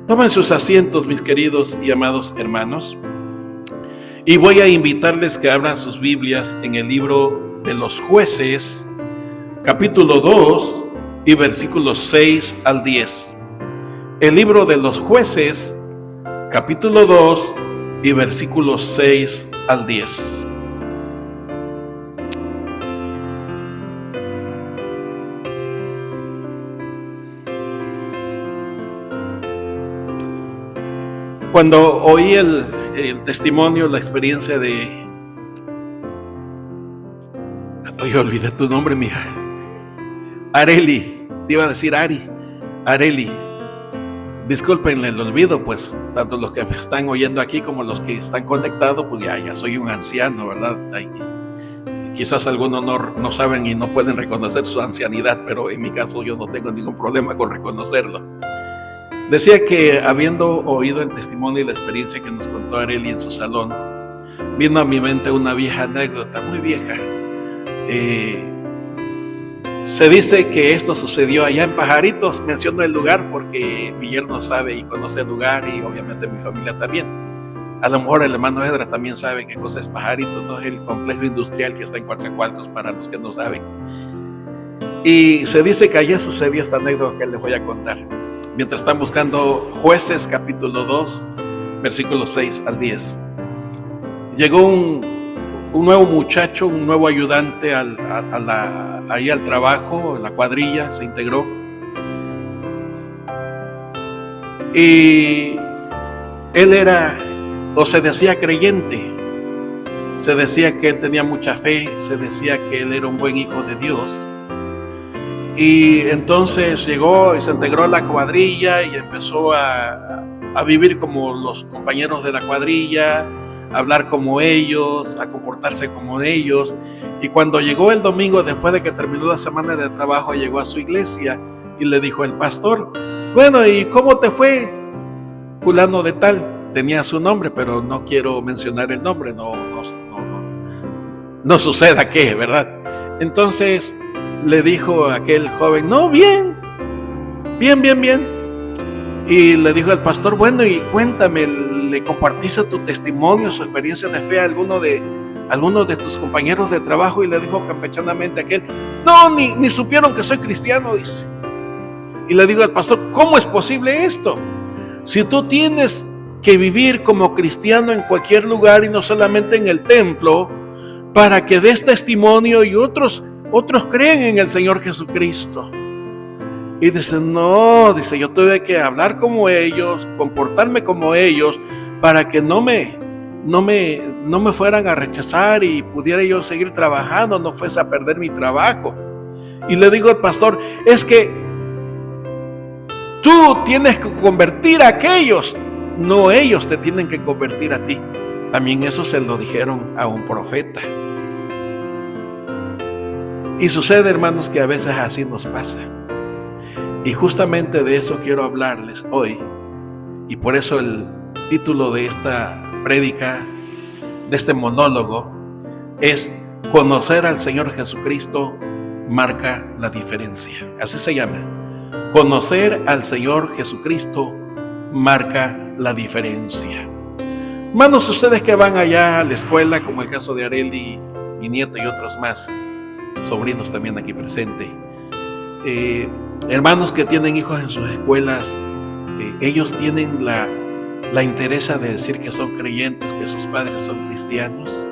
Tomen sus asientos, mis queridos y amados hermanos, y voy a invitarles que abran sus Biblias en el libro de los Jueces, capítulo 2 y versículos 6 al 10. El libro de los Jueces, capítulo 2 y versículos 6 al 10. Cuando oí el testimonio, la experiencia de... Oye, olvidé tu nombre, mija. Areli, te iba a decir Areli. Discúlpenle el olvido, pues tanto los que me están oyendo aquí como los que están conectados, pues ya soy un anciano, ¿verdad? Quizás algunos no saben y no pueden reconocer su ancianidad, pero en mi caso yo no tengo ningún problema con reconocerlo. Decía que habiendo oído el testimonio y la experiencia que nos contó Areli en su salón, vino a mi mente una vieja anécdota, muy vieja. Se dice que esto sucedió allá en Pajaritos. Menciono el lugar porque mi yerno sabe y conoce el lugar, y obviamente mi familia también. A lo mejor el hermano Edra también sabe qué cosa es Pajaritos, ¿no? Es el complejo industrial que está en Coatzacoalcos, para los que no saben. Y se dice que allá sucedió esta anécdota que les voy a contar. Mientras están buscando Jueces capítulo 2, versículos 6 al 10. Llegó un nuevo muchacho, un nuevo ayudante ahí al trabajo, la cuadrilla, se integró. Y él era, o se decía, creyente. Se decía que él tenía mucha fe, se decía que él era un buen hijo de Dios. Y entonces llegó y se integró a la cuadrilla y empezó a vivir como los compañeros de la cuadrilla, a hablar como ellos, a comportarse como ellos. Y cuando llegó el domingo, después de que terminó la semana de trabajo, llegó a su iglesia y le dijo el pastor: bueno, ¿y cómo te fue, fulano de tal? Tenía su nombre, pero no quiero mencionar el nombre, no suceda que, ¿verdad? Entonces le dijo aquel joven: no, bien. Y le dijo el pastor: bueno, y cuéntame, ¿le compartiste tu testimonio, su experiencia de fe a alguno de tus compañeros de trabajo? Y le dijo campechanamente aquel: no, ni supieron que soy cristiano, dice. Y le digo al pastor: ¿cómo es posible esto? Si tú tienes que vivir como cristiano en cualquier lugar y no solamente en el templo, para que des testimonio y otros creen en el Señor Jesucristo. Y dice: no, dice, yo tuve que hablar como ellos, comportarme como ellos, para que no me fueran a rechazar y pudiera yo seguir trabajando, no fuese a perder mi trabajo. Y le digo al pastor: es que tú tienes que convertir a aquellos, no ellos te tienen que convertir a ti. También eso se lo dijeron a un profeta. Y sucede, hermanos, que a veces así nos pasa. Y justamente de eso quiero hablarles hoy. Y por eso el título de esta prédica, de este monólogo, es: conocer al Señor Jesucristo marca la diferencia. Así se llama. Conocer al Señor Jesucristo marca la diferencia. Hermanos, ustedes que van allá a la escuela, como el caso de Areli, mi nieta y otros más, sobrinos también aquí presentes, hermanos que tienen hijos en sus escuelas, ellos tienen la interesa de decir que son creyentes, que sus padres son cristianos.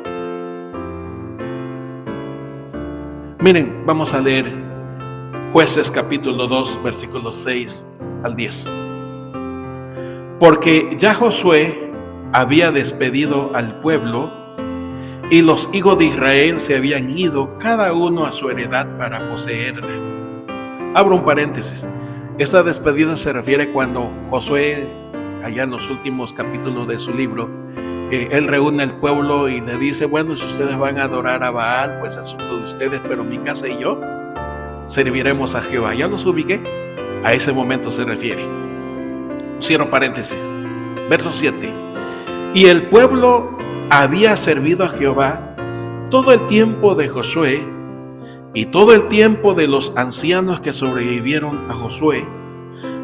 Miren, vamos a leer Jueces capítulo 2, versículos 6 al 10. Porque ya Josué había despedido al pueblo, y los hijos de Israel se habían ido cada uno a su heredad para poseerla. Abro un paréntesis. Esta despedida se refiere cuando Josué, allá en los últimos capítulos de su libro, él reúne al pueblo y le dice: bueno, si ustedes van a adorar a Baal, pues asunto de ustedes, pero mi casa y yo serviremos a Jehová. Ya los ubiqué. A ese momento se refiere. Cierro paréntesis. Verso 7. Y el pueblo había servido a Jehová todo el tiempo de Josué y todo el tiempo de los ancianos que sobrevivieron a Josué,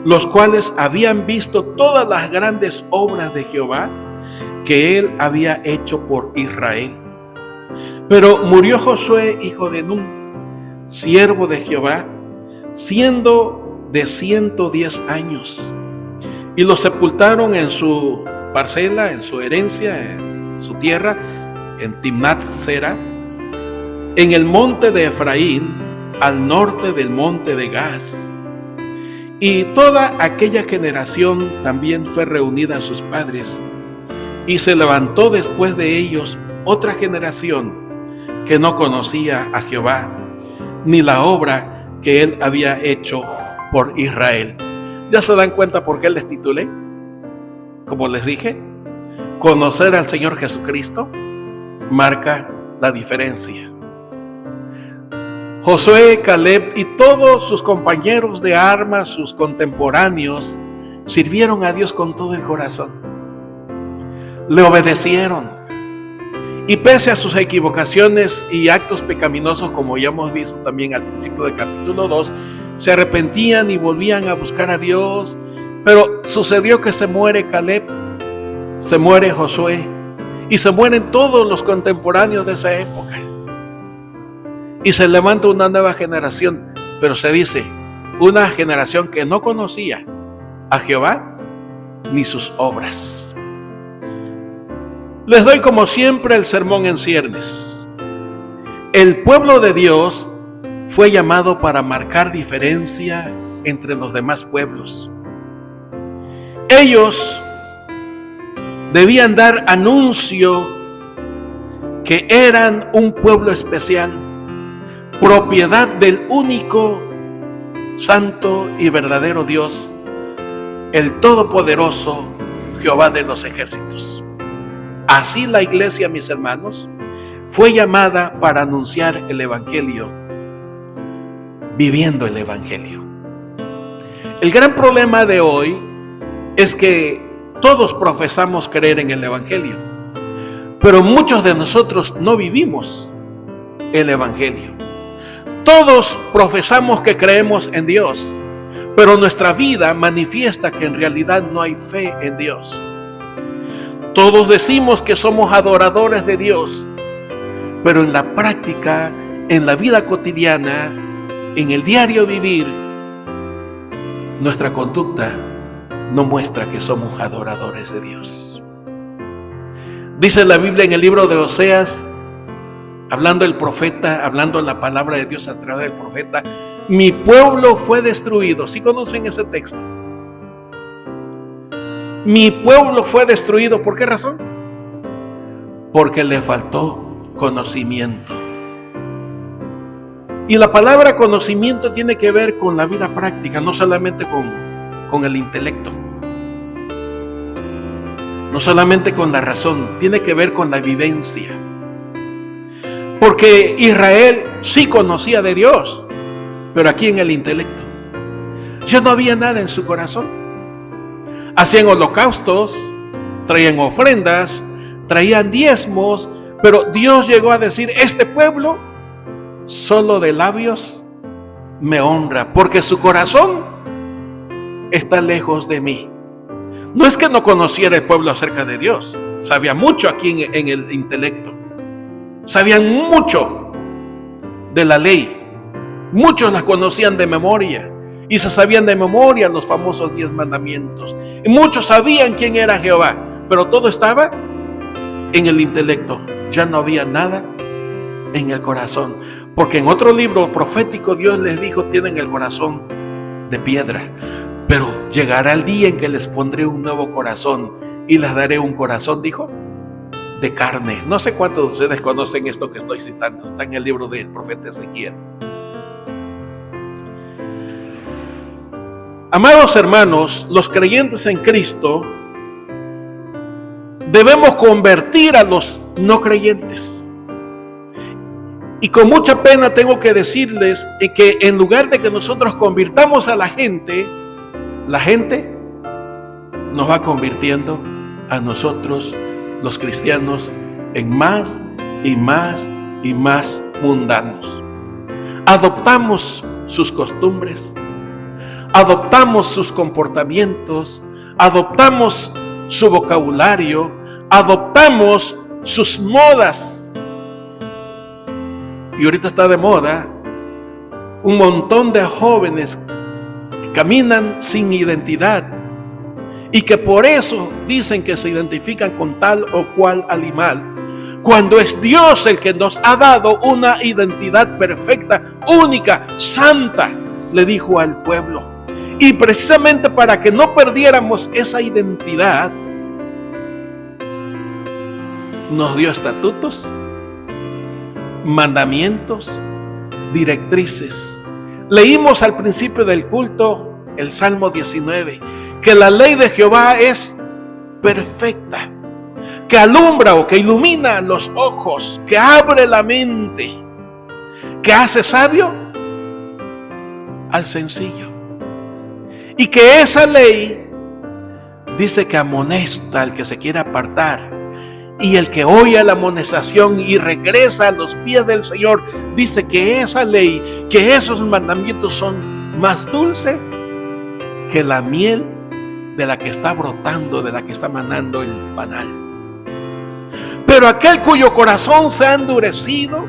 los cuales habían visto todas las grandes obras de Jehová que él había hecho por Israel. Pero murió Josué, hijo de Nun, siervo de Jehová, siendo de 110 años, y lo sepultaron en su parcela, en su herencia, en su tierra, en Timnat Sera, en el monte de Efraín, al norte del monte de Gaz. Y toda aquella generación también fue reunida a sus padres, y se levantó después de ellos otra generación que no conocía a Jehová, ni la obra que él había hecho por Israel. ¿Ya se dan cuenta por qué les titulé? Como les dije, conocer al Señor Jesucristo marca la diferencia. Josué, Caleb y todos sus compañeros de armas, sus contemporáneos, sirvieron a Dios con todo el corazón. Le obedecieron. Y pese a sus equivocaciones y actos pecaminosos, como ya hemos visto también al principio del capítulo 2, se arrepentían y volvían a buscar a Dios. Pero sucedió que se muere Caleb, se muere Josué y se mueren todos los contemporáneos de esa época. Y se levanta una nueva generación, pero se dice, una generación que no conocía a Jehová ni sus obras. Les doy como siempre el sermón en ciernes. El pueblo de Dios fue llamado para marcar diferencia entre los demás pueblos. Ellos debían dar anuncio que eran un pueblo especial, propiedad del único, santo y verdadero Dios, el Todopoderoso, Jehová de los ejércitos. Así la iglesia, mis hermanos, fue llamada para anunciar el Evangelio, viviendo el Evangelio. El gran problema de hoy es que todos profesamos creer en el Evangelio, pero muchos de nosotros no vivimos el Evangelio. Todos profesamos que creemos en Dios, pero nuestra vida manifiesta que en realidad no hay fe en Dios. Todos decimos que somos adoradores de Dios, pero en la práctica, en la vida cotidiana, en el diario vivir, nuestra conducta no muestra que somos adoradores de Dios. Dice la Biblia en el libro de Oseas, hablando el profeta, hablando la palabra de Dios a través del profeta, mi pueblo fue destruido. ¿Sí conocen ese texto? Mi pueblo fue destruido. ¿Por qué razón? Porque le faltó conocimiento. Y la palabra conocimiento tiene que ver con la vida práctica, no solamente con el intelecto, no solamente con la razón, tiene que ver con la vivencia. Porque Israel sí conocía de Dios, pero aquí en el intelecto ya no había nada en su corazón. Hacían holocaustos, traían ofrendas, traían diezmos, pero Dios llegó a decir, este pueblo solo de labios me honra, porque su corazón está lejos de mí. No es que no conociera el pueblo acerca de Dios, sabía mucho aquí en el intelecto, sabían mucho de la ley, muchos la conocían de memoria y se sabían de memoria los famosos 10 mandamientos, y muchos sabían quién era Jehová, pero todo estaba en el intelecto, ya no había nada en el corazón, porque en otro libro profético Dios les dijo, tienen el corazón de piedra, pero llegará el día en que les pondré un nuevo corazón y les daré un corazón, dijo, de carne. No sé cuántos de ustedes conocen esto que estoy citando, está en el libro del profeta Ezequiel. Amados hermanos, los creyentes en Cristo debemos convertir a los no creyentes. Y con mucha pena tengo que decirles que en lugar de que nosotros convirtamos a la gente nos va convirtiendo a nosotros, los cristianos, en más y más y más mundanos. Adoptamos sus costumbres, adoptamos sus comportamientos, adoptamos su vocabulario, adoptamos sus modas. Y ahorita está de moda un montón de jóvenes que caminan sin identidad y que por eso dicen que se identifican con tal o cual animal, cuando es Dios el que nos ha dado una identidad perfecta, única, santa, le dijo al pueblo. Y precisamente para que no perdiéramos esa identidad, nos dio estatutos, mandamientos, directrices. Leímos al principio del culto el Salmo 19, que la ley de Jehová es perfecta, que alumbra o que ilumina los ojos, que abre la mente, que hace sabio al sencillo. Y que esa ley dice que amonesta al que se quiere apartar. Y el que oye la amonestación y regresa a los pies del Señor, dice que esa ley, que esos mandamientos son más dulces que la miel de la que está brotando, de la que está manando el panal. Pero aquel cuyo corazón se ha endurecido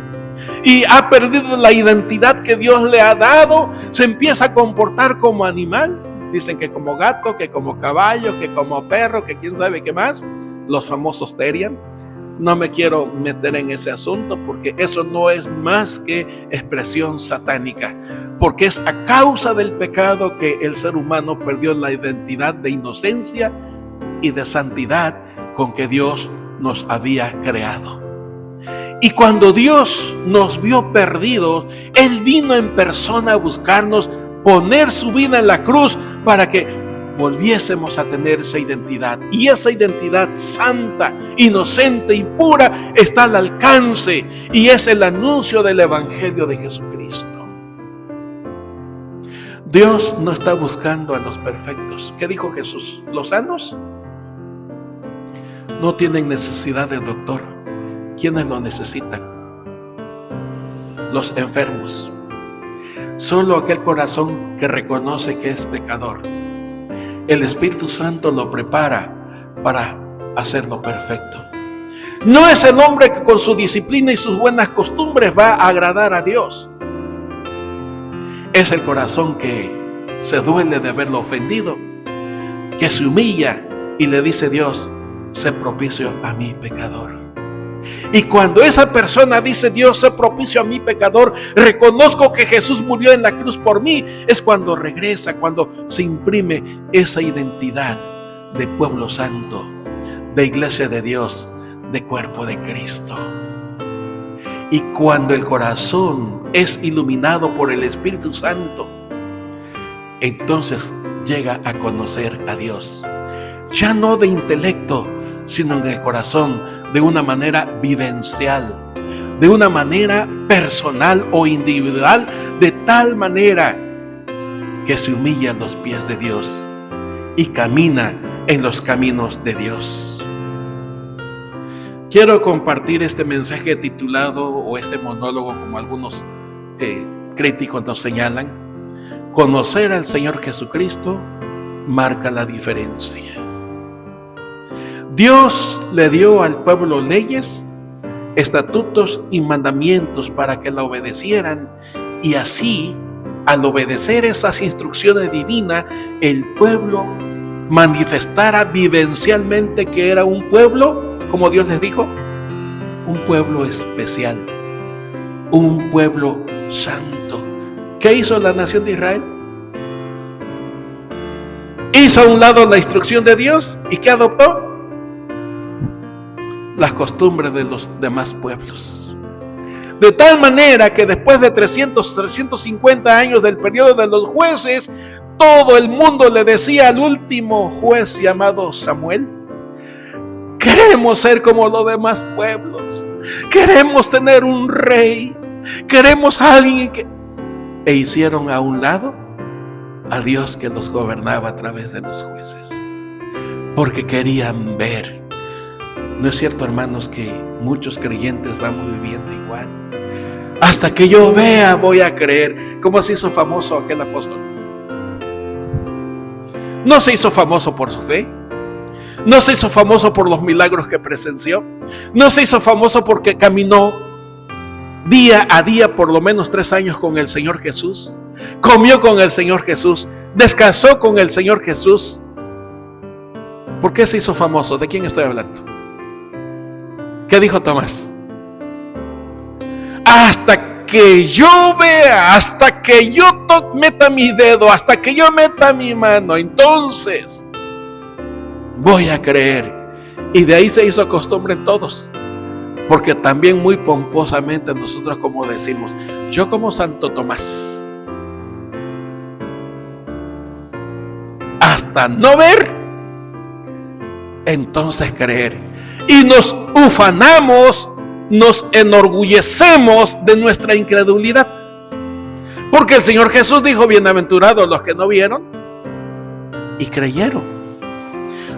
y ha perdido la identidad que Dios le ha dado, se empieza a comportar como animal. Dicen que como gato, que como caballo, que como perro, que quién sabe qué más. Los famosos Terian. No me quiero meter en ese asunto porque eso no es más que expresión satánica. Porque es a causa del pecado que el ser humano perdió la identidad de inocencia y de santidad con que Dios nos había creado. Y cuando Dios nos vio perdidos, Él vino en persona a buscarnos, poner su vida en la cruz para que volviésemos a tener esa identidad. Y esa identidad santa, inocente y pura está al alcance, y es el anuncio del Evangelio de Jesucristo. Dios no está buscando a los perfectos. ¿Qué dijo Jesús? Los sanos no tienen necesidad de doctor. ¿Quiénes lo necesitan? Los enfermos. Solo aquel corazón que reconoce que es pecador. El Espíritu Santo lo prepara para hacerlo perfecto. No es el hombre que con su disciplina y sus buenas costumbres va a agradar a Dios. Es el corazón que se duele de haberlo ofendido, que se humilla y le dice a Dios: sé propicio a mi pecador. Y cuando esa persona dice: Dios, sé propicio a mi pecador, reconozco que Jesús murió en la cruz por mí, es cuando regresa, cuando se imprime esa identidad de pueblo santo, de iglesia de Dios, de cuerpo de Cristo. Y cuando el corazón es iluminado por el Espíritu Santo, entonces llega a conocer a Dios, ya no de intelecto, sino en el corazón, de una manera vivencial, de una manera personal o individual, de tal manera que se humilla a los pies de Dios y camina en los caminos de Dios. Quiero compartir este mensaje titulado, o este monólogo, como algunos críticos nos señalan: conocer al Señor Jesucristo marca la diferencia. Dios le dio al pueblo leyes, estatutos y mandamientos para que la obedecieran, y así, al obedecer esas instrucciones divinas, el pueblo manifestara vivencialmente que era un pueblo, como Dios les dijo, un pueblo especial, un pueblo santo. ¿Qué hizo la nación de Israel? Hizo a un lado la instrucción de Dios, ¿y qué adoptó? Las costumbres de los demás pueblos. De tal manera que después de 350 años del periodo de los jueces, todo el mundo le decía al último juez llamado Samuel: queremos ser como los demás pueblos, queremos tener un rey, queremos a alguien que... E hicieron a un lado a Dios que los gobernaba a través de los jueces, porque querían ver. ¿No es cierto, hermanos, que muchos creyentes vamos viviendo igual? Hasta que yo vea, voy a creer. ¿Cómo se hizo famoso aquel apóstol? No se hizo famoso por su fe. No se hizo famoso por los milagros que presenció. No se hizo famoso porque caminó día a día por lo menos 3 años con el Señor Jesús. Comió con el Señor Jesús. Descansó con el Señor Jesús. ¿Por qué se hizo famoso? ¿De quién estoy hablando? ¿Qué dijo Tomás? Hasta que yo vea, hasta que yo meta mi dedo, hasta que yo meta mi mano, entonces voy a creer. Y de ahí se hizo costumbre en todos. Porque también muy pomposamente nosotros como decimos, yo como Santo Tomás. Hasta no ver, entonces creer. Y nos ufanamos, nos enorgullecemos de nuestra incredulidad. Porque el Señor Jesús dijo, bienaventurados los que no vieron y creyeron.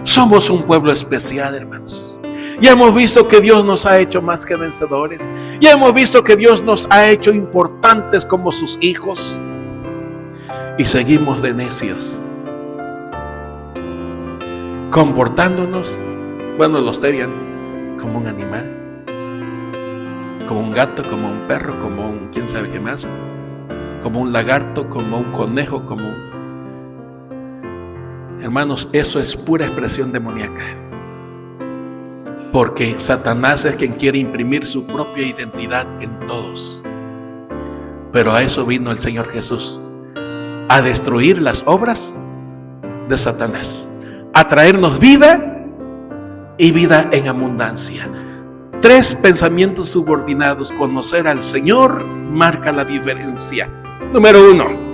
Somos un pueblo especial, hermanos. Ya hemos visto que Dios nos ha hecho más que vencedores. Ya hemos visto que Dios nos ha hecho importantes como sus hijos. Y seguimos de necios, comportándonos, bueno, los terian, como un animal, como un gato, como un perro, como un quién sabe qué más, como un lagarto, como un conejo, como un... Hermanos, eso es pura expresión demoníaca. Porque Satanás es quien quiere imprimir su propia identidad en todos. Pero a eso vino el Señor Jesús, a destruir las obras de Satanás, a traernos vida y vida en abundancia. 3 pensamientos subordinados. Conocer al Señor marca la diferencia. Número 1.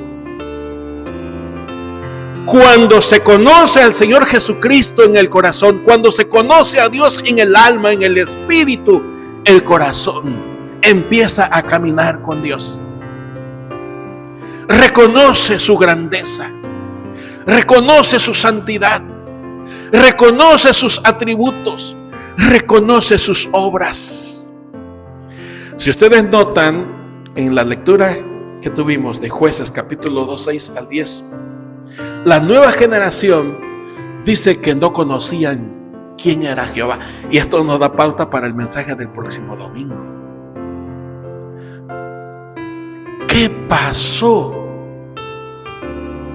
Cuando se conoce al Señor Jesucristo en el corazón, cuando se conoce a Dios en el alma, en el espíritu, el corazón empieza a caminar con Dios. Reconoce su grandeza, reconoce su santidad, reconoce sus atributos, reconoce sus obras. Si ustedes notan en la lectura que tuvimos de Jueces capítulo 2, 6 al 10, la nueva generación dice que no conocían quién era Jehová. Y esto nos da pauta para el mensaje del próximo domingo. ¿Qué pasó?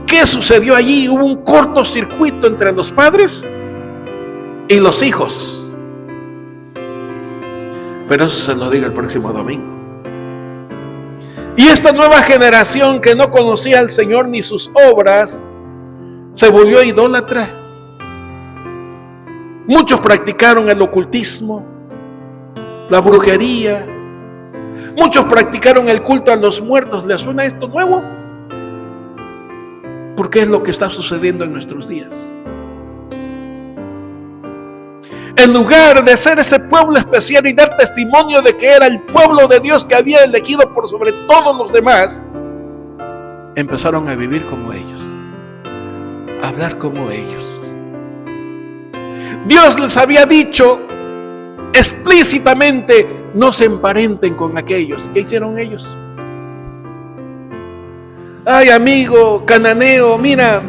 ¿Qué sucedió allí? Hubo un cortocircuito entre los padres y los hijos. Pero eso se lo digo el próximo domingo. Y esta nueva generación que no conocía al Señor ni sus obras, se volvió idólatra. Muchos practicaron el ocultismo, la brujería. Muchos practicaron el culto a los muertos. ¿Les suena esto nuevo? Porque es lo que está sucediendo en nuestros días. En lugar de ser ese pueblo especial y dar testimonio de que era el pueblo de Dios que había elegido por sobre todos los demás, empezaron a vivir como ellos, a hablar como ellos. Dios les había dicho explícitamente, no se emparenten con aquellos. ¿Qué hicieron ellos? Ay, amigo cananeo, mira,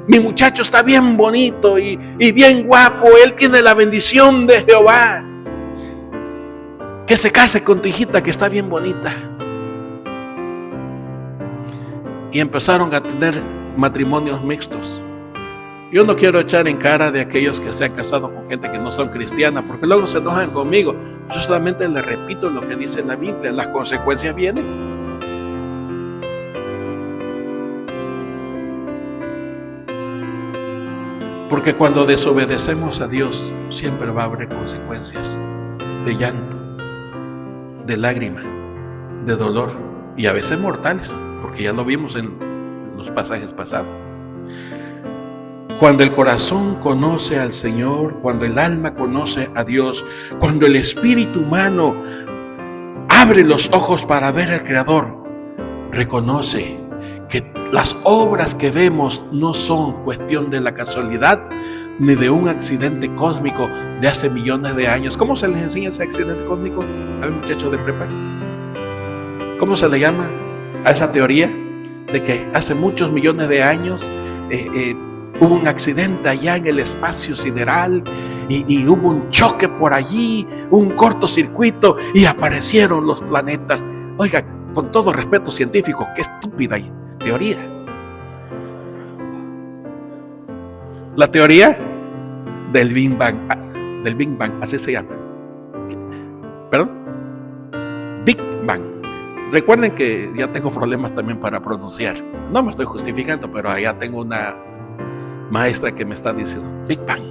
mi muchacho está bien bonito y bien guapo, él tiene la bendición de Jehová. Que se case con tu hijita que está bien bonita. Y empezaron a tener matrimonios mixtos. Yo no quiero echar en cara de aquellos que se han casado con gente que no son cristianas, porque luego se enojan conmigo. Yo solamente les repito lo que dice la Biblia, las consecuencias vienen. Porque cuando desobedecemos a Dios, siempre va a haber consecuencias de llanto, de lágrima, de dolor, y a veces mortales, porque ya lo vimos en los pasajes pasados. Cuando el corazón conoce al Señor, cuando el alma conoce a Dios, cuando el espíritu humano abre los ojos para ver al Creador, reconoce que las obras que vemos no son cuestión de la casualidad ni de un accidente cósmico de hace millones de años. ¿Cómo se les enseña ese accidente cósmico a un muchacho de prepa? ¿Cómo se le llama a esa teoría de que hace muchos millones de años hubo un accidente allá en el espacio sideral y hubo un choque por allí, un cortocircuito y aparecieron los planetas. Oiga, con todo respeto científico, qué estúpida teoría. La teoría del Big Bang, así se llama. ¿Perdón? Big Bang. Recuerden que ya tengo problemas también para pronunciar. No me estoy justificando, pero allá tengo una maestra que me está diciendo Big Bang.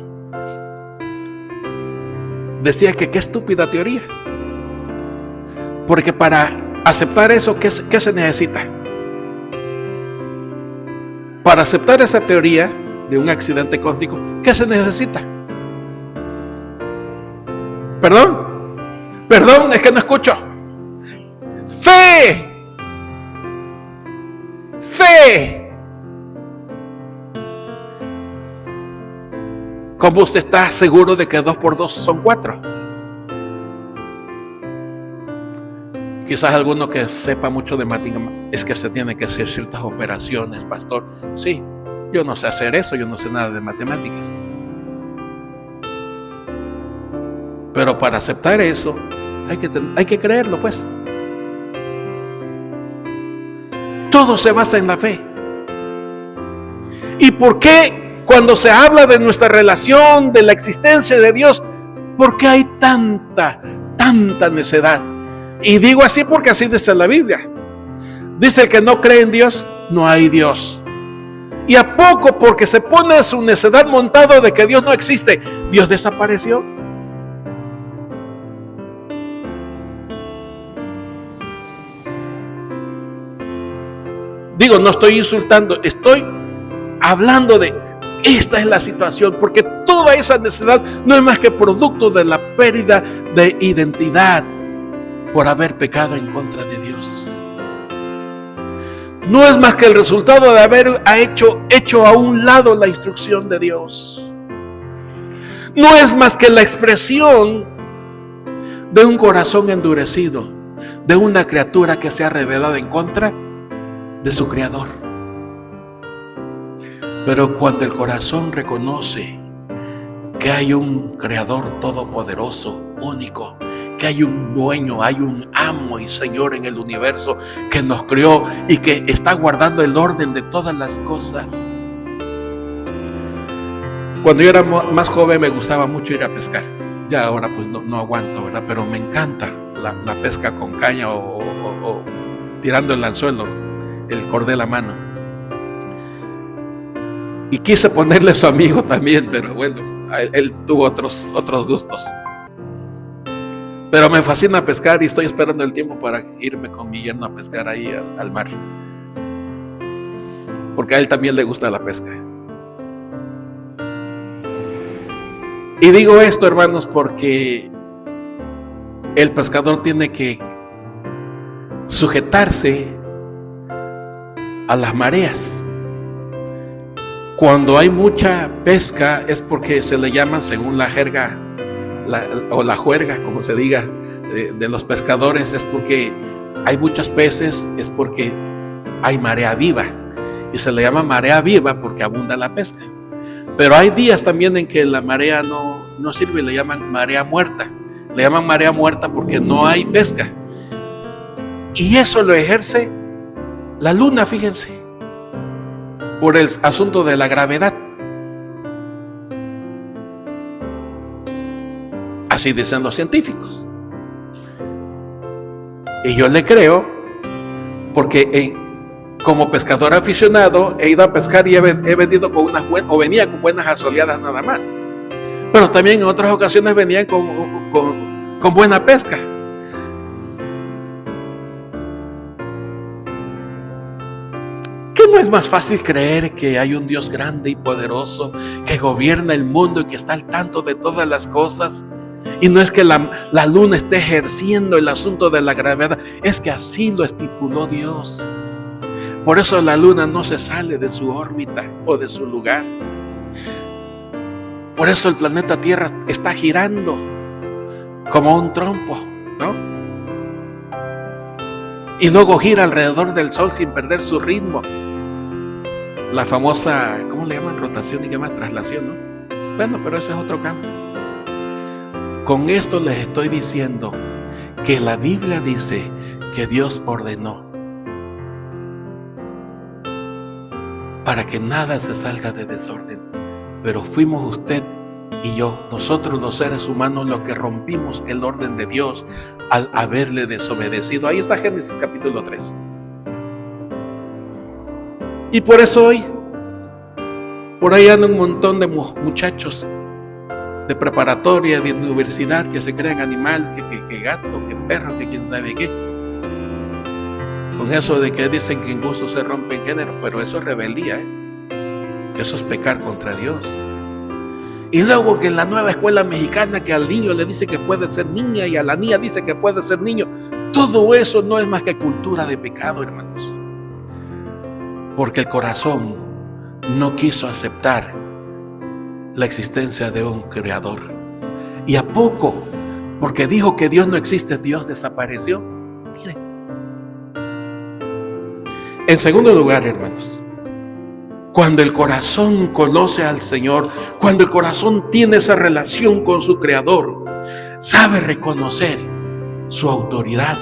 Decía que qué estúpida teoría. Porque para aceptar eso, ¿qué se necesita? Para aceptar esa teoría de un accidente cósmico, ¿qué se necesita? Perdón, es que no escucho. Fe. ¿Cómo usted está seguro de que 2 por 2 son 4? Quizás alguno que sepa mucho de matemáticas, es que se tiene que hacer ciertas operaciones, pastor. Sí, yo no sé hacer eso, yo no sé nada de matemáticas. Pero para aceptar eso, hay que creerlo, pues. Todo se basa en la fe. ¿Y por qué cuando se habla de nuestra relación, de la existencia de Dios, por qué hay tanta necedad? Y digo así porque así dice la Biblia. Dice: el que no cree en Dios, no hay Dios. ¿Y a poco porque se pone su necedad montado de que Dios no existe, Dios desapareció? Digo, no estoy insultando, estoy hablando de esta es la situación, porque toda esa necedad no es más que producto de la pérdida de identidad por haber pecado en contra de Dios. No es más que el resultado de haber hecho a un lado la instrucción de Dios. No es más que la expresión de un corazón endurecido, de una criatura que se ha rebelado en contra de su Creador. Pero cuando el corazón reconoce que hay un Creador todopoderoso, único, que hay un dueño, hay un amo y Señor en el universo que nos creó y que está guardando el orden de todas las cosas. Cuando yo era más joven me gustaba mucho ir a pescar. Ya ahora pues no aguanto, ¿verdad? Pero me encanta la pesca con caña o tirando el anzuelo, el cordel a mano. Y quise ponerle a su amigo también, pero bueno, él tuvo otros gustos. Pero me fascina pescar y estoy esperando el tiempo para irme con mi yerno a pescar ahí al mar. Porque a él también le gusta la pesca. Y digo esto, hermanos, porque el pescador tiene que sujetarse a las mareas. Cuando hay mucha pesca es porque se le llama, según la jerga o la juerga, como se diga, de los pescadores, es porque hay muchos peces, es porque hay marea viva. Y se le llama marea viva porque abunda la pesca. Pero hay días también en que la marea no sirve, le llaman marea muerta. Le llaman marea muerta porque no hay pesca. Y eso lo ejerce la luna, fíjense, por el asunto de la gravedad. Así dicen los científicos. Y yo le creo, porque como pescador aficionado he ido a pescar y he venido con venía con buenas asoleadas nada más. Pero también en otras ocasiones venían con buena pesca. ¿Qué no es más fácil creer que hay un Dios grande y poderoso que gobierna el mundo y que está al tanto de todas las cosas? Y no es que la luna esté ejerciendo el asunto de la gravedad, es que así lo estipuló Dios. Por eso la luna no se sale de su órbita o de su lugar. Por eso el planeta Tierra está girando como un trompo, ¿no? Y luego gira alrededor del Sol sin perder su ritmo. la famosa, ¿cómo le llaman? Rotación y llaman traslación, ¿no? Bueno, pero ese es otro campo. Con esto les estoy diciendo que la Biblia dice que Dios ordenó para que nada se salga de desorden. Pero fuimos usted y yo, nosotros los seres humanos, los que rompimos el orden de Dios al haberle desobedecido. Ahí está Génesis capítulo 3. Y por eso hoy, por ahí andan un montón de muchachos de preparatoria, de universidad, que se creen animal, que gato, que perro, que quién sabe qué. Con eso de que dicen que en gusto se rompe en género, pero eso es rebeldía, eso es pecar contra Dios. Y luego que en la nueva escuela mexicana, que al niño le dice que puede ser niña y a la niña dice que puede ser niño. Todo eso no es más que cultura de pecado, hermanos. Porque el corazón no quiso aceptar la existencia de un creador. ¿Y a poco? Porque dijo que Dios no existe, Dios desapareció. Miren. En segundo lugar, hermanos, cuando el corazón conoce al Señor, cuando el corazón tiene esa relación con su Creador, sabe reconocer su autoridad,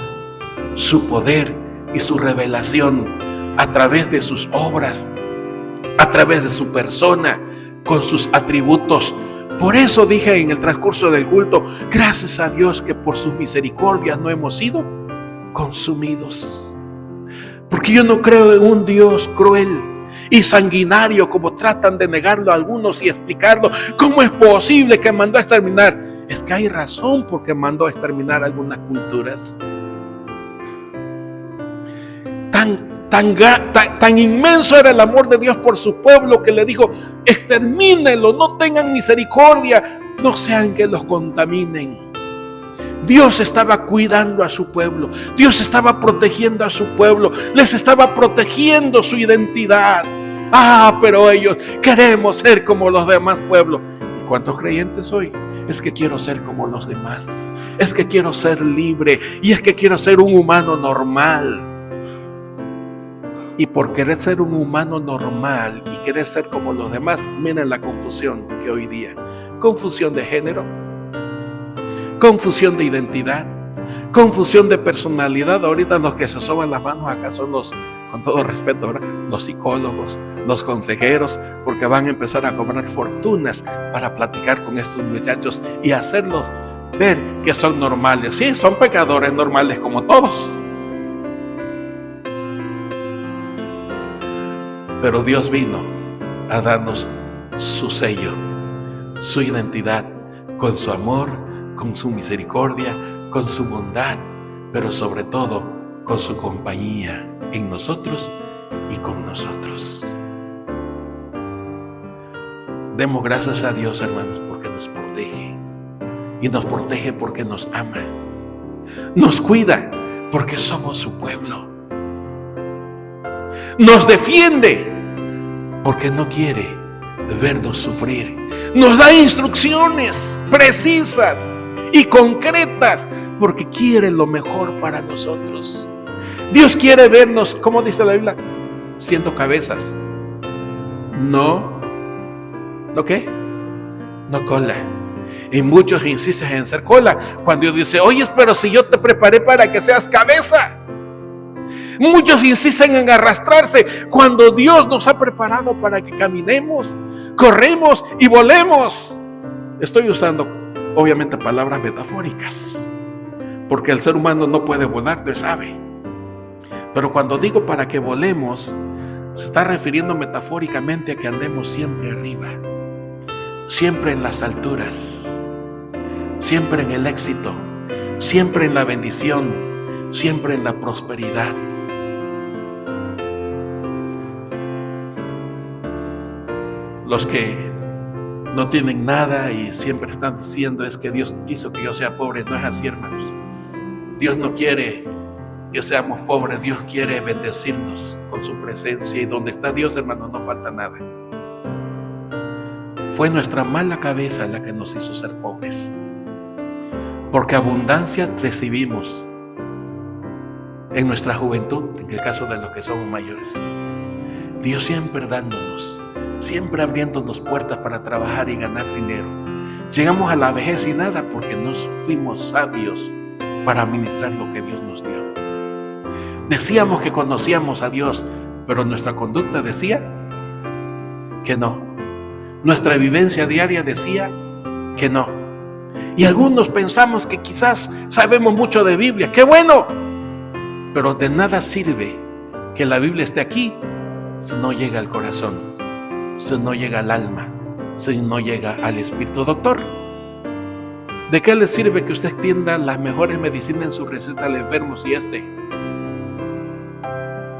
su poder y su revelación a través de sus obras, a través de su persona, con sus atributos. Por eso dije en el transcurso del culto, gracias a Dios que por sus misericordias no hemos sido consumidos. Porque yo no creo en un Dios cruel y sanguinario como tratan de negarlo algunos y explicarlo. ¿Cómo es posible que mandó a exterminar? Es que hay razón por qué mandó a exterminar algunas culturas. Tan inmenso era el amor de Dios por su pueblo que le dijo, extermínenlo, no tengan misericordia, no sean que los contaminen. Dios estaba cuidando a su pueblo, Dios estaba protegiendo a su pueblo, les estaba protegiendo su identidad. Pero ellos queremos ser como los demás pueblos. ¿Y cuántos creyentes soy? Es que quiero ser como los demás, es que quiero ser libre y es que quiero ser un humano normal. Y por querer ser un humano normal y querer ser como los demás, miren la confusión que hoy día. Confusión de género, confusión de identidad, confusión de personalidad. Ahorita los que se soban las manos acá son los, con todo respeto, ¿verdad?, los psicólogos, los consejeros, porque van a empezar a cobrar fortunas para platicar con estos muchachos y hacerlos ver que son normales. Sí, son pecadores normales como todos. Pero Dios vino a darnos su sello, su identidad, con su amor, con su misericordia, con su bondad, pero sobre todo con su compañía en nosotros y con nosotros. Demos gracias a Dios, hermanos, porque nos protege. Y nos protege porque nos ama. Nos cuida porque somos su pueblo. Nos defiende porque no quiere vernos sufrir. Nos da instrucciones precisas y concretas porque quiere lo mejor para nosotros. Dios quiere vernos, como dice la Biblia, siendo cabezas. ¿No qué? No cola. Y muchos insisten en ser cola cuando Dios dice, oye, pero si yo te preparé para que seas cabeza. Muchos insisten en arrastrarse cuando Dios nos ha preparado para que caminemos, corremos y volemos. Estoy usando obviamente palabras metafóricas, porque el ser humano no puede volar, no sabe. Pero cuando digo para que volemos, se está refiriendo metafóricamente a que andemos siempre arriba, siempre en las alturas, siempre en el éxito, siempre en la bendición, siempre en la prosperidad. Los que no tienen nada y siempre están diciendo es que Dios quiso que yo sea pobre. No es así, hermanos. Dios no quiere que seamos pobres. Dios quiere bendecirnos con su presencia. Y donde está Dios, hermanos, no falta nada. Fue nuestra mala cabeza la que nos hizo ser pobres. Porque abundancia recibimos en nuestra juventud, en el caso de los que somos mayores. Dios siempre dándonos, siempre abriéndonos puertas para trabajar y ganar dinero. Llegamos a la vejez y nada porque no fuimos sabios para administrar lo que Dios nos dio. Decíamos que conocíamos a Dios, pero nuestra conducta decía que no. Nuestra vivencia diaria decía que no. Y algunos pensamos que quizás sabemos mucho de Biblia. ¡Qué bueno! Pero de nada sirve que la Biblia esté aquí si no llega al corazón, si no llega al alma, si no llega al espíritu. Doctor, ¿de qué le sirve que usted extienda las mejores medicinas en su receta al enfermo si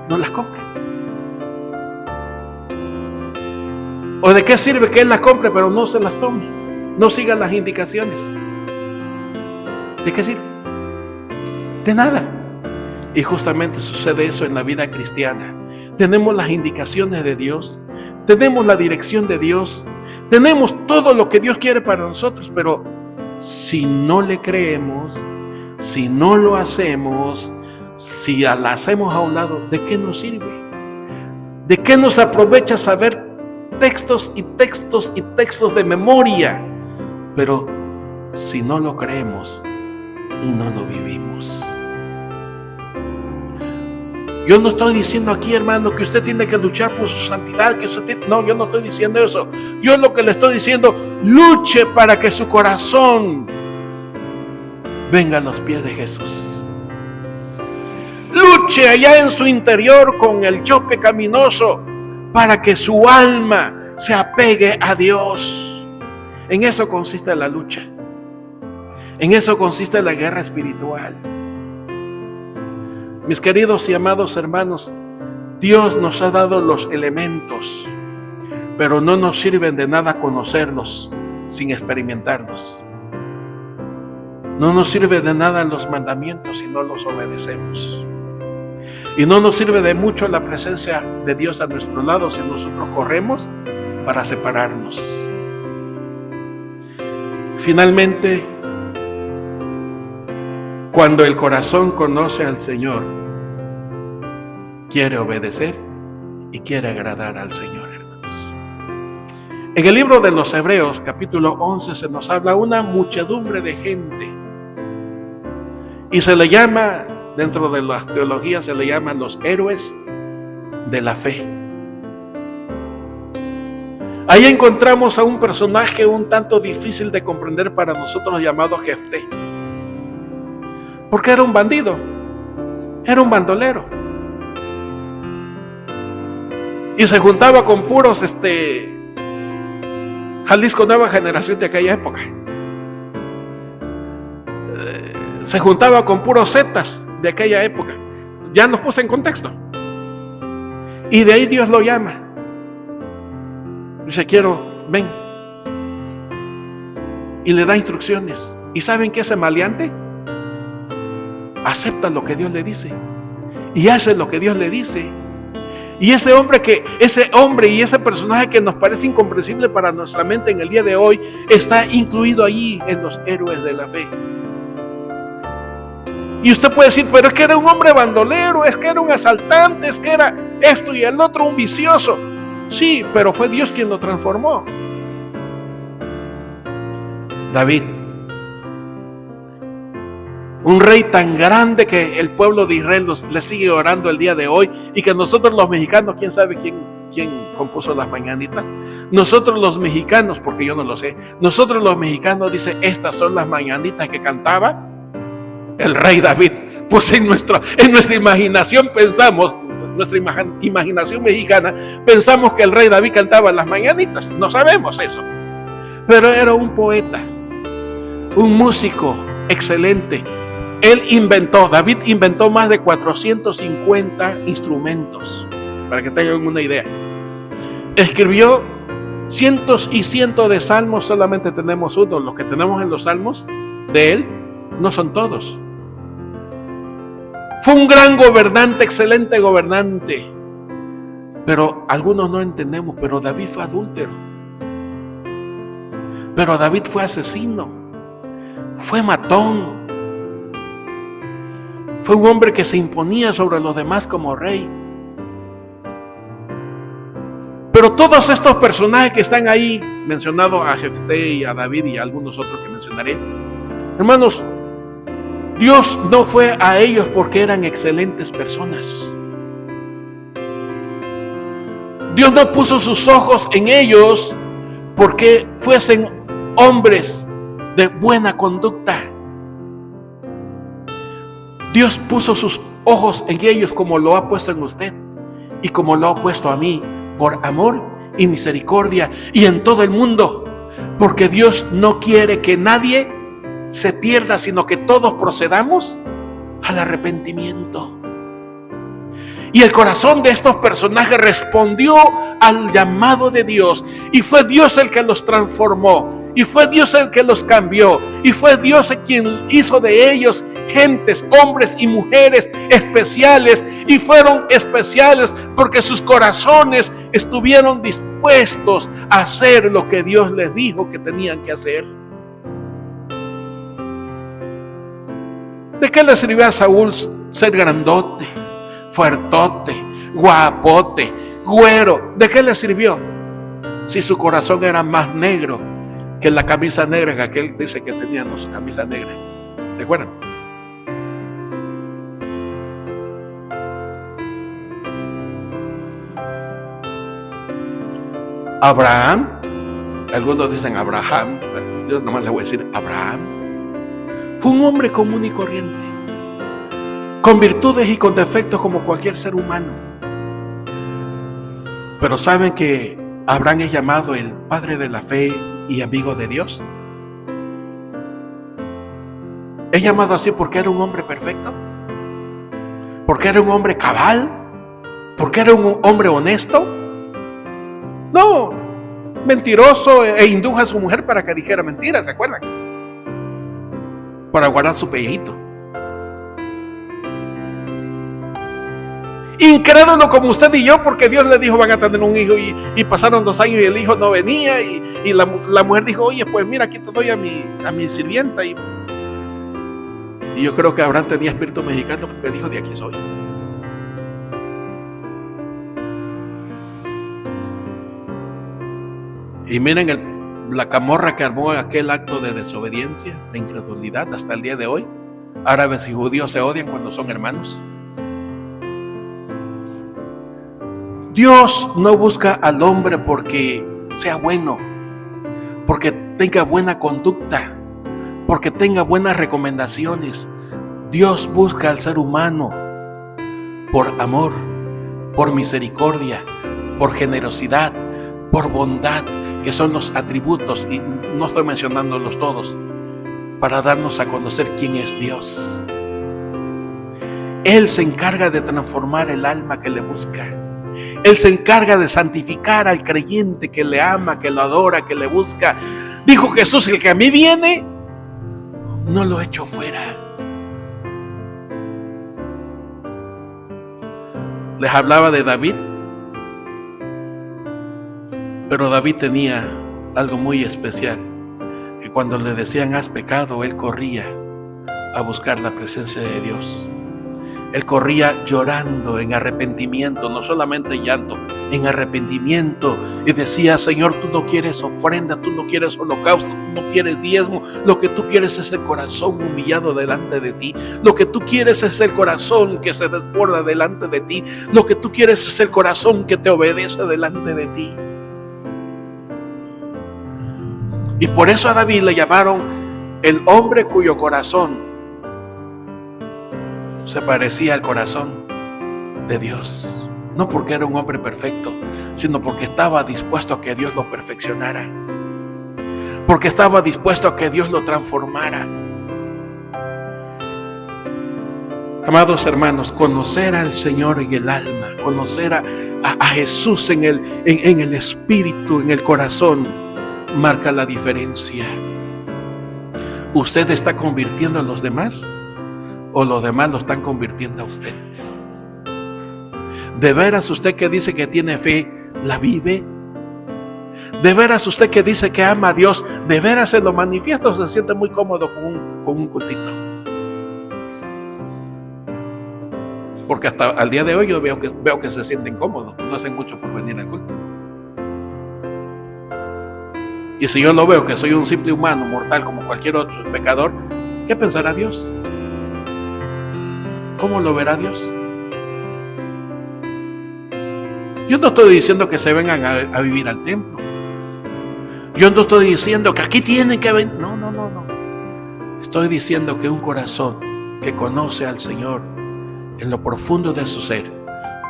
no las compra? ¿O de qué sirve que él las compre pero no se las tome? No siga las indicaciones. ¿De qué sirve? De nada. Y justamente sucede eso en la vida cristiana. Tenemos las indicaciones de Dios, tenemos la dirección de Dios, tenemos todo lo que Dios quiere para nosotros, pero si no le creemos, si no lo hacemos, si la hacemos a un lado, ¿de qué nos sirve? ¿De qué nos aprovecha saber textos y textos y textos de memoria? Pero si no lo creemos y no lo vivimos. Yo no estoy diciendo aquí, hermano, que usted tiene que luchar por su santidad, no, yo no estoy diciendo eso. Yo lo que le estoy diciendo, luche para que su corazón venga a los pies de Jesús. Luche allá en su interior con el yo pecaminoso para que su alma se apegue a Dios. En eso consiste la lucha. En eso consiste la guerra espiritual. Mis queridos y amados hermanos, Dios nos ha dado los elementos, pero no nos sirven de nada conocerlos sin experimentarlos. No nos sirve de nada los mandamientos si no los obedecemos. Y no nos sirve de mucho la presencia de Dios a nuestro lado si nosotros corremos para separarnos. Finalmente, cuando el corazón conoce al Señor, quiere obedecer y quiere agradar al Señor, hermanos. En el libro de los Hebreos, capítulo 11, se nos habla una muchedumbre de gente. Y se le llama, dentro de la teología, se le llaman los héroes de la fe. Ahí encontramos a un personaje un tanto difícil de comprender para nosotros, llamado Jefté. Porque era un bandido, era un bandolero. Y se juntaba con puros Jalisco Nueva Generación de aquella época. Se juntaba con puros zetas de aquella época. Ya los puse en contexto. Y de ahí Dios lo llama. Dice, ven. Y le da instrucciones. ¿Y saben qué? Ese maleante acepta lo que Dios le dice y hace lo que Dios le dice. Y ese hombre y ese personaje que nos parece incomprensible para nuestra mente en el día de hoy, está incluido allí en los héroes de la fe. Y usted puede decir, pero es que era un hombre bandolero, es que era un asaltante, es que era esto y el otro, un vicioso. Sí, pero fue Dios quien lo transformó. David, un rey tan grande que el pueblo de Israel le sigue orando el día de hoy, y que nosotros los mexicanos, quién sabe quién compuso las mañanitas. Nosotros los mexicanos, porque yo no lo sé, nosotros los mexicanos, dice, estas son las mañanitas que cantaba el rey David. Pues en nuestra imaginación pensamos, nuestra imaginación mexicana, pensamos que el rey David cantaba las mañanitas. No sabemos eso. Pero era un poeta, un músico excelente. David inventó más de 450 instrumentos, para que tengan una idea. Escribió cientos y cientos de salmos, solamente tenemos uno. Los que tenemos en los salmos de él no son todos. Fue un gran gobernante, excelente gobernante. Pero algunos no entendemos, pero David fue adúltero. Pero David fue asesino, fue matón. Fue un hombre que se imponía sobre los demás como rey. Pero todos estos personajes que están ahí, mencionado a Jefté y a David y a algunos otros que mencionaré, hermanos, Dios no fue a ellos porque eran excelentes personas. Dios no puso sus ojos en ellos porque fuesen hombres de buena conducta. Dios puso sus ojos en ellos como lo ha puesto en usted y como lo ha puesto a mí, por amor y misericordia y en todo el mundo, porque Dios no quiere que nadie se pierda, sino que todos procedamos al arrepentimiento. Y el corazón de estos personajes respondió al llamado de Dios, y fue Dios el que los transformó, y fue Dios el que los cambió, y fue Dios quien hizo de ellos gentes, hombres y mujeres especiales, y fueron especiales porque sus corazones estuvieron dispuestos a hacer lo que Dios les dijo que tenían que hacer. ¿De qué le sirvió a Saúl ser grandote, fuertote, guapote, güero? ¿De qué le sirvió si su corazón era más negro que la camisa negra que aquel dice que tenía, no, su camisa negra? ¿Se acuerdan? Abraham, algunos dicen Abraham, yo nomás le voy a decir Abraham, fue un hombre común y corriente, con virtudes y con defectos como cualquier ser humano. Pero ¿saben que Abraham es llamado el padre de la fe y amigo de Dios? Es llamado así porque era un hombre perfecto, porque era un hombre cabal, porque era un hombre honesto. No, mentiroso, e indujo a su mujer para que dijera mentiras, ¿se acuerdan? Para guardar su pellejito. Incrédulo como usted y yo, porque Dios le dijo van a tener un hijo, y pasaron 2 años y el hijo no venía, y la mujer dijo, oye, pues mira, aquí te doy a mi sirvienta, y yo creo que Abraham tenía espíritu mexicano porque dijo, de aquí soy. Y miren la camorra que armó aquel acto de desobediencia, de incredulidad hasta el día de hoy. Árabes y judíos se odian cuando son hermanos. Dios no busca al hombre porque sea bueno, porque tenga buena conducta, porque tenga buenas recomendaciones. Dios busca al ser humano por amor, por misericordia, por generosidad, por bondad, que son los atributos, y no estoy mencionándolos todos, para darnos a conocer quién es Dios. Él se encarga de transformar el alma que le busca. Él se encarga de santificar al creyente que le ama, que lo adora, que le busca. Dijo Jesús, el que a mí viene, no lo echo fuera. Les hablaba de David, pero David tenía algo muy especial, que cuando le decían has pecado, él corría a buscar la presencia de Dios. Él corría llorando en arrepentimiento, no solamente llanto, en arrepentimiento, y decía, Señor, tú no quieres ofrenda, tú no quieres holocausto, tú no quieres diezmo, lo que tú quieres es el corazón humillado delante de ti, lo que tú quieres es el corazón que se desborda delante de ti, lo que tú quieres es el corazón que te obedece delante de ti. Y por eso a David le llamaron el hombre cuyo corazón se parecía al corazón de Dios. No porque era un hombre perfecto, sino porque estaba dispuesto a que Dios lo perfeccionara, porque estaba dispuesto a que Dios lo transformara. Amados hermanos, conocer al Señor en el alma, conocer a Jesús en el espíritu, en el corazón, marca la diferencia. ¿Usted está convirtiendo a los demás o los demás lo están convirtiendo a usted? ¿De veras usted que dice que tiene fe, la vive? ¿De veras usted que dice que ama a Dios, de veras se lo manifiesta o se siente muy cómodo con un cultito? Porque hasta al día de hoy yo veo que se sienten cómodos, no hacen mucho por venir al culto. Y si yo lo veo que soy un simple humano mortal como cualquier otro pecador, ¿qué pensará Dios? ¿Cómo lo verá Dios? Yo no estoy diciendo que se vengan a vivir al templo. Yo no estoy diciendo que aquí tienen que venir. No. Estoy diciendo que un corazón que conoce al Señor en lo profundo de su ser,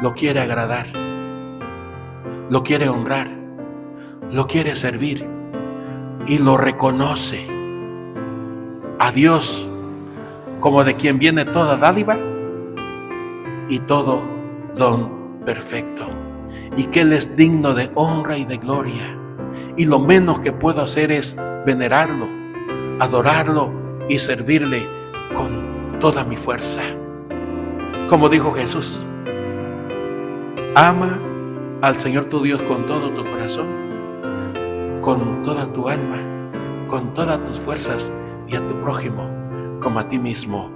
lo quiere agradar, lo quiere honrar, lo quiere servir y lo reconoce a Dios como de quien viene toda dádiva y todo don perfecto, y que Él es digno de honra y de gloria, y lo menos que puedo hacer es venerarlo, adorarlo y servirle con toda mi fuerza. Como dijo Jesús, ama al Señor tu Dios con todo tu corazón, con toda tu alma, con todas tus fuerzas, y a tu prójimo como a ti mismo.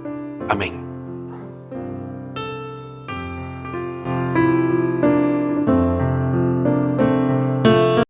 Amén.